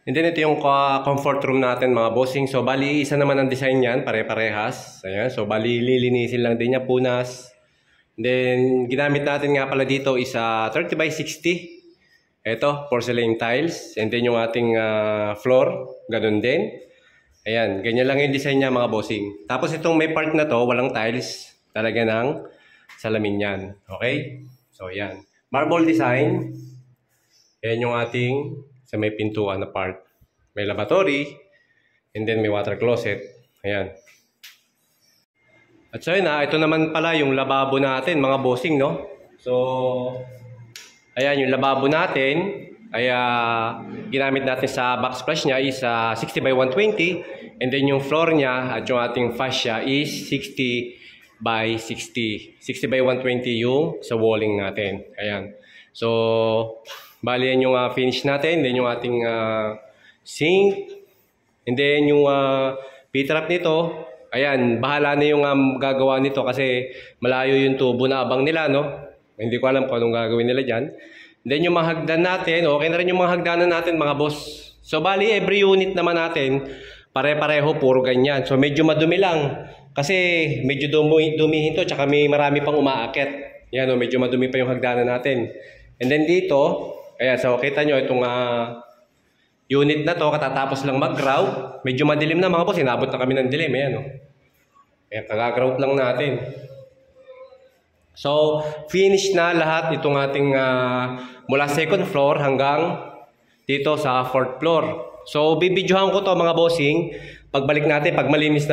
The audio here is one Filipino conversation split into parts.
And then ito yung comfort room natin mga bossing. So bali isa naman ang design niyan, pare-parehas. Ayan, so bali lilinisin lang din niya, punas. And then ginamit natin nga pala dito is 30 by 60. Ito, porcelain tiles. And then yung ating floor, ganun din. Ayan, ganyan lang yung design niya mga bossing. Tapos itong may part na to, walang tiles. Talaga ng salamin yan. Okay? So ayan. Marble design. Ayan yung ating sa may pintuan na part. May lavatory. And then may water closet. Ayan. At so yun ito naman pala yung lababo natin mga bossing, no? So, ayan yung lababo natin. Ay ginamit natin sa backsplash niya is 60 by 120. And then yung floor niya at yung ating fascia is 60 by 60. 60 by 120 yung sa walling natin. Ayan. So, bali yan yung finish natin. Then yung ating sink. And then yung P-trap nito. Ayan, bahala na yung gagawa nito kasi malayo yung tubo na abang nila, no? Hindi ko alam kung anong gagawin nila dyan. Then yung mga hagdan natin, okay na rin yung mga hagdanan natin mga boss. So bali, every unit naman natin, pare-pareho, puro ganyan. So medyo madumi lang. Kasi medyo dumihin to, tsaka may marami pang umaakit. Yan o, medyo madumi pa yung hagdanan natin. And then dito, ayan, so kita nyo itong unit na to, katatapos lang mag-grout. Medyo madilim na mga boss, inabot na kami ng dilim. Ayan o. Ayan, kagagrout lang natin. So, finish na lahat itong ating mula second floor hanggang dito sa fourth floor. So, bibidyohan ko to mga bossing. Pagbalik natin, pag malinis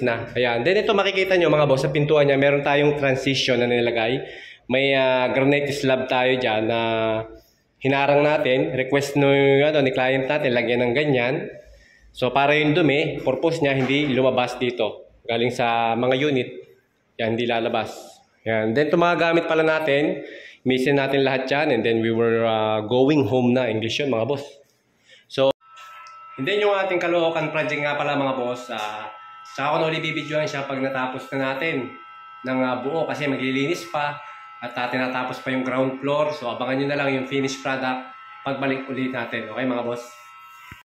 na. Ayan. Then ito makikita nyo mga boss, sa pintuan niya, meron tayong transition na nilagay. May granite slab tayo dyan na hinarang natin. Request ni client natin, lagyan ng ganyan. So, para yung dumi, purpose niya, hindi lumabas dito. Galing sa mga unit, yan, hindi lalabas. Yan. Then, ito mga gamit pala natin, misin natin lahat yan, and then we were going home na. English yun, mga boss. So, and then yung ating Caloocan project nga pala, mga boss, saka ko na ulit bibidyohan siya pag natapos na natin ng buo kasi maglilinis pa at tinatapos pa yung ground floor. So, abangan nyo na lang yung finished product pagbalik ulit natin. Okay, mga boss?